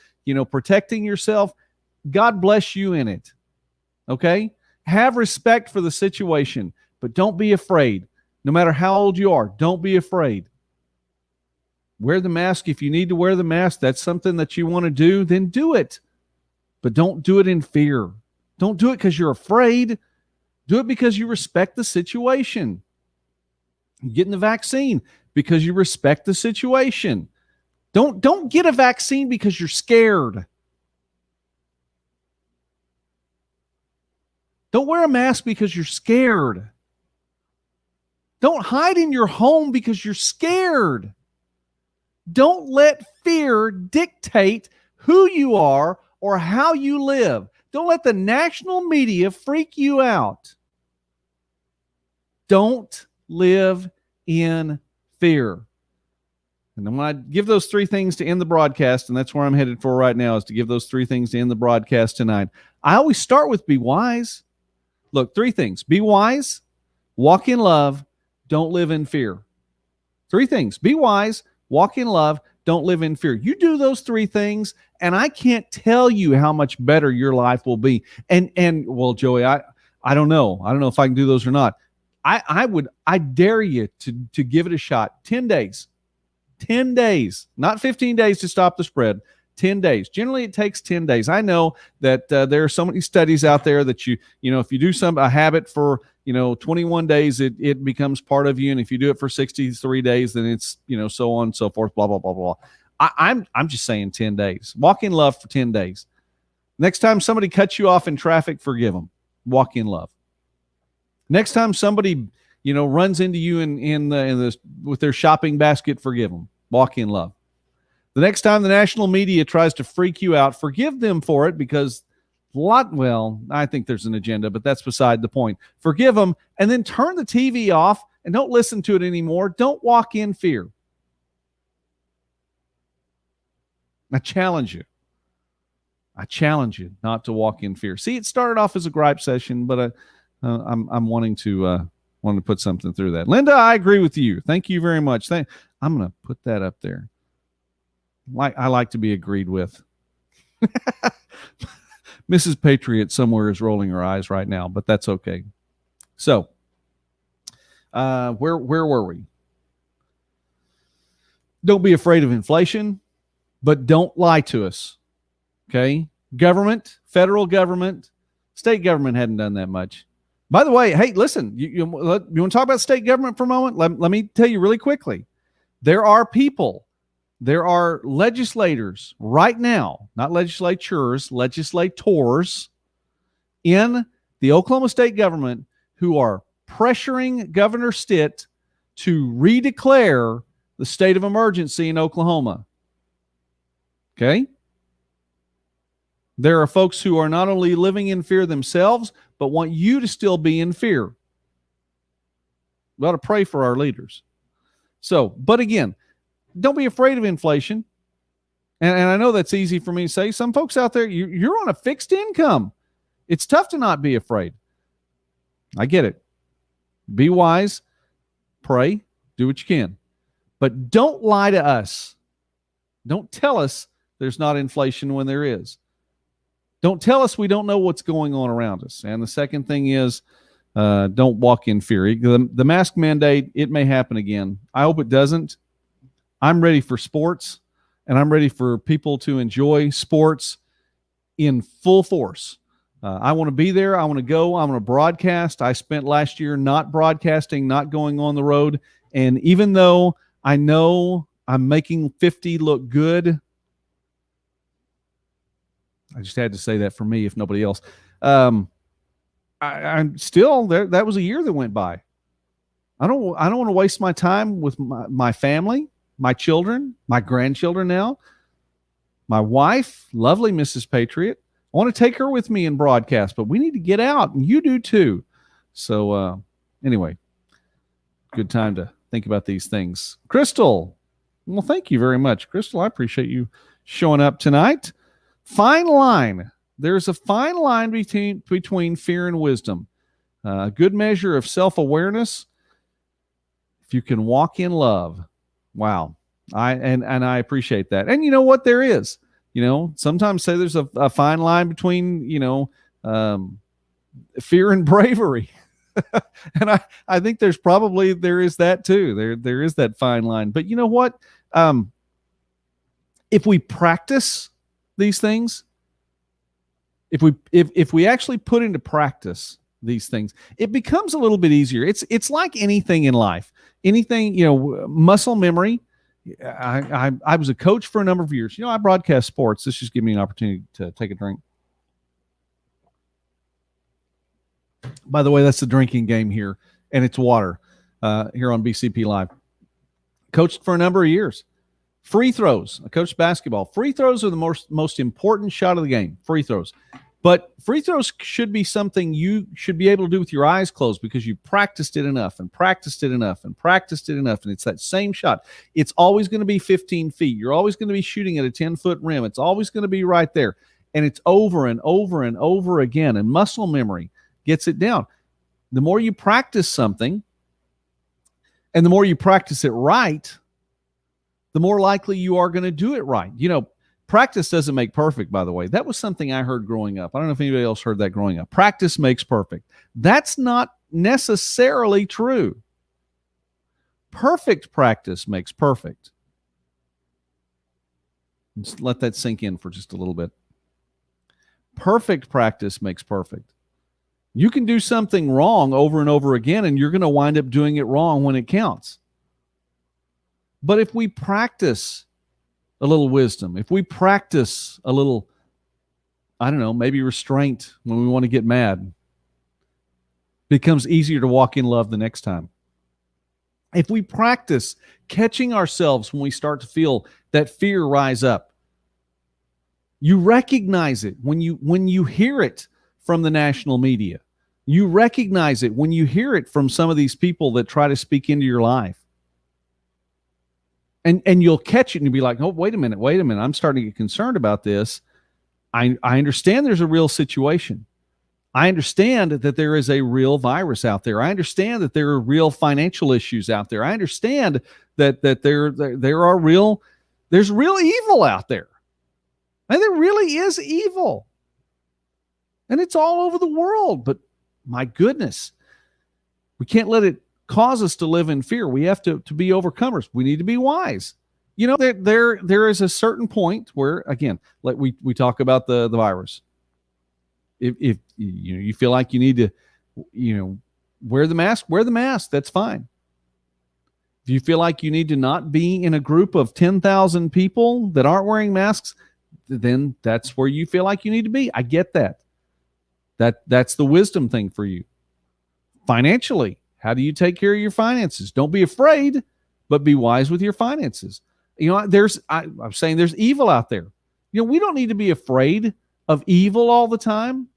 protecting yourself, God bless you in it. Okay? Have respect for the situation, but don't be afraid. No matter how old you are, don't be afraid. Wear the mask. If you need to wear the mask, that's something that you want to do, then do it. But don't do it in fear. Don't do it because you're afraid. Do it because you respect the situation. Getting the vaccine because you respect the situation. Don't get a vaccine because you're scared. Don't wear a mask because you're scared. Don't hide in your home because you're scared. Don't let fear dictate who you are or how you live. Don't let the national media freak you out. Don't live in fear. And then when I give those three things to end the broadcast, and that's where I'm headed for right now, is to give those three things to end the broadcast tonight. I always start with be wise. Look, three things. Be wise, walk in love, don't live in fear. Three things. Be wise, walk in love, don't live in fear. You do those three things, and I can't tell you how much better your life will be. And well, Joey, I don't know. I don't know if I can do those or not. I dare you to give it a shot. 10 days. 10 days. Not 15 days to stop the spread. 10 days. Generally, it takes 10 days. I know that there are so many studies out there that if you do a habit for 21 days, it becomes part of you, and if you do it for 63 days, then it's so on and so forth. Blah blah blah blah. I'm just saying 10 days. Walk in love for 10 days. Next time somebody cuts you off in traffic, forgive them. Walk in love. Next time somebody runs into you with their shopping basket, forgive them. Walk in love. The next time the national media tries to freak you out, forgive them for it, because I think there's an agenda, but that's beside the point. Forgive them, and then turn the TV off and don't listen to it anymore. Don't walk in fear. I challenge you. I challenge you not to walk in fear. See, it started off as a gripe session, but I'm wanting to put something through that. Linda, I agree with you. Thank you very much. I'm going to put that up there. I like to be agreed with. Mrs. Patriot somewhere is rolling her eyes right now, but that's okay. So, where were we? Don't be afraid of inflation, but don't lie to us. Okay? Government, federal government, state government hadn't done that much. By the way, hey, listen, you want to talk about state government for a moment? Let me tell you really quickly. There are legislators right now, not legislatures, legislators in the Oklahoma state government who are pressuring Governor Stitt to redeclare the state of emergency in Oklahoma. Okay? There are folks who are not only living in fear themselves, but want you to still be in fear. We ought to pray for our leaders. So, but again, don't be afraid of inflation. And I know that's easy for me to say. Some folks out there, you're on a fixed income. It's tough to not be afraid. I get it. Be wise, pray, do what you can. But don't lie to us. Don't tell us there's not inflation when there is. Don't tell us we don't know what's going on around us. And the second thing is, don't walk in fear. The mask mandate, it may happen again. I hope it doesn't. I'm ready for sports, and I'm ready for people to enjoy sports in full force. I want to be there. I want to go. I want to broadcast. I spent last year not broadcasting, not going on the road. And even though I know I'm making 50 look good, I just had to say that for me, if nobody else. I'm still there. That was a year that went by. I don't want to waste my time with my family, my children, my grandchildren now, my wife, lovely Mrs. Patriot. I want to take her with me in broadcast, but we need to get out, and you do too. So anyway, good time to think about these things. Crystal, well, thank you very much. Crystal, I appreciate you showing up tonight. Fine line. There's a fine line between fear and wisdom. A good measure of self-awareness. If you can walk in love. Wow. I appreciate that. And you know what? There is. Sometimes say there's a fine line between, fear and bravery. And I think there is that too. There is that fine line. But you know what? If we practice these things, if we actually put into practice these things, it becomes a little bit easier. It's like anything in life. Anything, muscle memory. I was a coach for a number of years. I broadcast sports. This just gives me an opportunity to take a drink. By the way, that's the drinking game here, and it's water here on BCP Live. Coached for a number of years. Free throws. I coached basketball. Free throws are the most important shot of the game. Free throws. But free throws should be something you should be able to do with your eyes closed because you practiced it enough and practiced it enough and practiced it enough. And it's that same shot. It's always going to be 15 feet. You're always going to be shooting at a 10-foot rim. It's always going to be right there. And it's over and over and over again. And muscle memory gets it down. The more you practice something and the more you practice it right, the more likely you are going to do it right. Practice doesn't make perfect, by the way. That was something I heard growing up. I don't know if anybody else heard that growing up. Practice makes perfect. That's not necessarily true. Perfect practice makes perfect. Just let that sink in for just a little bit. Perfect practice makes perfect. You can do something wrong over and over again, and you're going to wind up doing it wrong when it counts. But if we practice a little wisdom, if we practice a little, maybe restraint when we want to get mad, it becomes easier to walk in love the next time. If we practice catching ourselves when we start to feel that fear rise up, you recognize it when you hear it from the national media. You recognize it when you hear it from some of these people that try to speak into your life. And you'll catch it and you'll be like, oh, wait a minute. I'm starting to get concerned about this. I understand there's a real situation. I understand that there is a real virus out there. I understand that there are real financial issues out there. I understand that there's real evil out there. And there really is evil. And it's all over the world. But my goodness, we can't let it cause us to live in fear. We have to be overcomers. We need to be wise. You know, there is a certain point where, again, like we talk about the virus. If you feel like you need to, wear the mask, that's fine. If you feel like you need to not be in a group of 10,000 people that aren't wearing masks, then that's where you feel like you need to be. I get that. That's the wisdom thing for you. Financially, how do you take care of your finances? Don't be afraid, but be wise with your finances. I'm saying there's evil out there. We don't need to be afraid of evil all the time.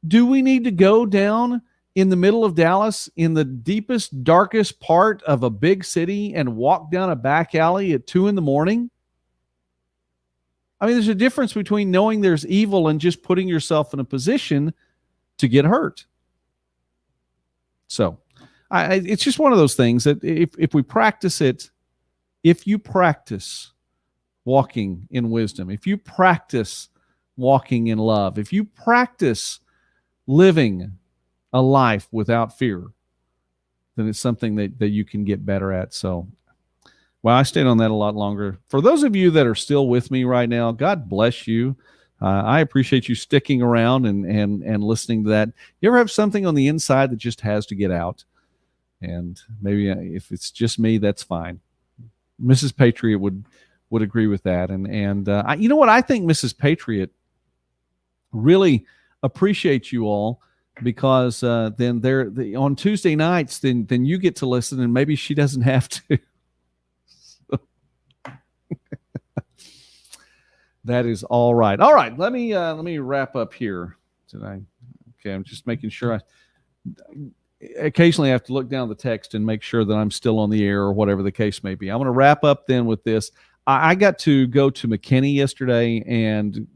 Do we need to go down in the middle of Dallas in the deepest, darkest part of a big city and walk down a back alley at 2 a.m? I mean, there's a difference between knowing there's evil and just putting yourself in a position to get hurt. So it's just one of those things that if we practice it, if you practice walking in wisdom, if you practice walking in love, if you practice living a life without fear, then it's something that you can get better at. So, well, I stayed on that a lot longer. For those of you that are still with me right now, God bless you. I appreciate you sticking around and listening to that. You ever have something on the inside that just has to get out? And maybe if it's just me, that's fine. Mrs. Patriot would agree with that. And you know what? I think Mrs. Patriot really appreciates you all, because then on Tuesday nights, then you get to listen, and maybe she doesn't have to. That is all right. All right, let me wrap up here today. Okay, I'm just making sure I occasionally have to look down the text and make sure that I'm still on the air or whatever the case may be. I'm going to wrap up then with this. I got to go to McKinney yesterday and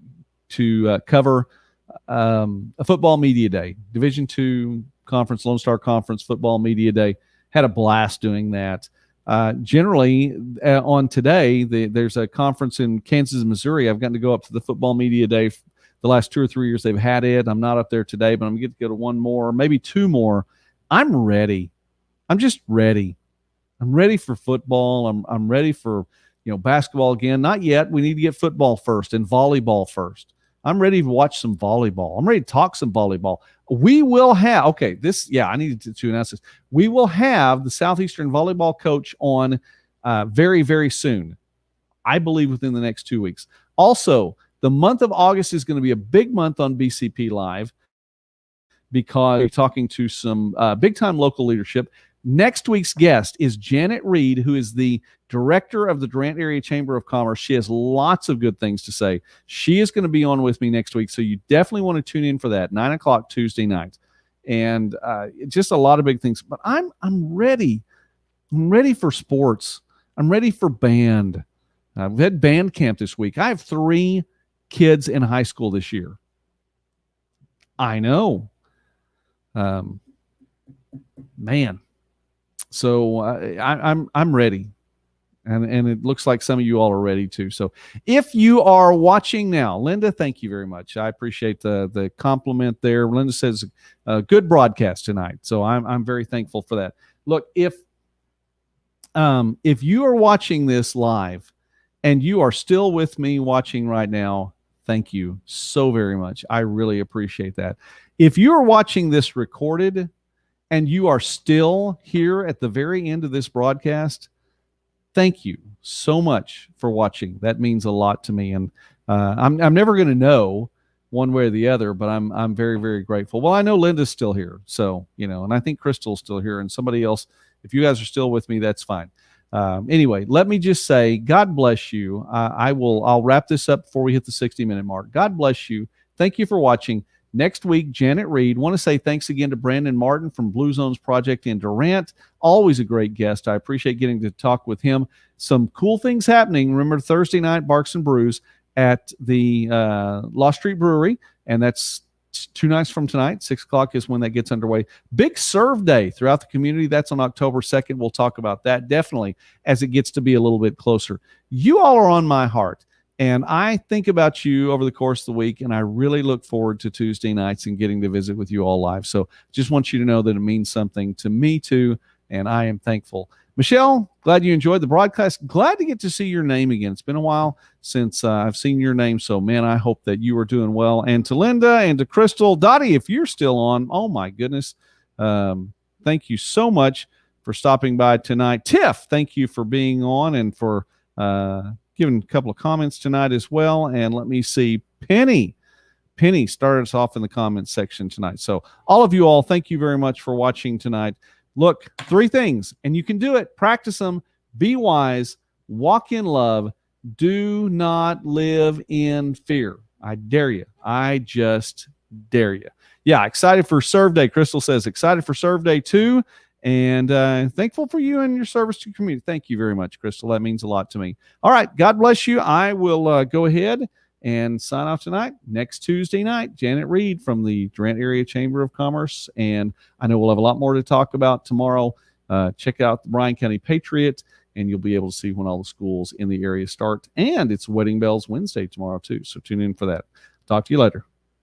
to cover a football media day, Division II conference, Lone Star Conference football media day. Had a blast doing that. Generally, on today, there's a conference in Kansas, Missouri. I've gotten to go up to the football media day the last 2 or 3 years they've had it. I'm not up there today, but I'm going to go to one more, maybe 2 more. I'm ready. I'm just ready. I'm ready for football. I'm ready for basketball again. Not yet. We need to get football first and volleyball first. I'm ready to watch some volleyball. I'm ready to talk some volleyball. We will have, I needed to announce this. We will have the Southeastern volleyball coach on very, very soon. I believe within the next 2 weeks. Also, the month of August is going to be a big month on BCP Live, because we're talking to some big-time local leadership. Next week's guest is Janet Reed, who is the director of the Durant Area Chamber of Commerce. She has lots of good things to say. She is going to be on with me next week, so you definitely want to tune in for that, 9 o'clock Tuesday night. And just a lot of big things. But I'm ready. I'm ready for sports. I'm ready for band. We've had band camp this week. I have 3 kids in high school this year. I know. Man. So I'm ready. And it looks like some of you all are ready too. So if you are watching now, Linda, thank you very much. I appreciate the compliment there. Linda says a good broadcast tonight. So I'm very thankful for that. Look, if you are watching this live and you are still with me watching right now, thank you so very much. I really appreciate that. If you are watching this recorded and you are still here at the very end of this broadcast, thank you so much for watching. That means a lot to me. And I'm never going to know one way or the other, but I'm very, very grateful. Well, I know Linda's still here. So, and I think Crystal's still here, and somebody else. If you guys are still with me, that's fine. Anyway, let me just say, God bless you. I'll wrap this up before we hit the 60-minute mark. God bless you. Thank you for watching. next week, Janet Reed. Want to say thanks again to Brandon Martin from Blue Zones Project in Durant. Always a great guest. I appreciate getting to talk with him. Some cool things happening. Remember, Thursday night, Barks and Brews at the Lost Street Brewery, and that's 2 nights from tonight. 6 o'clock is when that gets underway. Big Serve Day throughout the community. That's on October 2nd. We'll talk about that definitely as it gets to be a little bit closer. You all are on my heart, and I think about you over the course of the week, and I really look forward to Tuesday nights and getting to visit with you all live. So just want you to know that it means something to me too, and I am thankful. Michelle, glad you enjoyed the broadcast. Glad to get to see your name again. It's been a while since I've seen your name. So, man, I hope that you are doing well. And to Linda and to Crystal, Dottie, if you're still on, oh, my goodness. Thank you so much for stopping by tonight. Tiff, thank you for being on and for giving a couple of comments tonight as well. And let me see, Penny started us off in the comments section tonight. So all of you all, thank you very much for watching tonight. Look, 3 things, and you can do it. Practice them. Be wise. Walk in love. Do not live in fear. I dare you. I just dare you. Yeah, excited for Serve Day. Crystal says excited for Serve Day too, and thankful for you and your service to the community. Thank you very much, Crystal. That means a lot to me. All right, God bless you. I will go ahead and sign off tonight. Next Tuesday night, Janet Reed from the Durant Area Chamber of Commerce. And I know we'll have a lot more to talk about tomorrow. Check out the Bryan County Patriot, and you'll be able to see when all the schools in the area start. And it's Wedding Bells Wednesday tomorrow, too. So tune in for that. Talk to you later.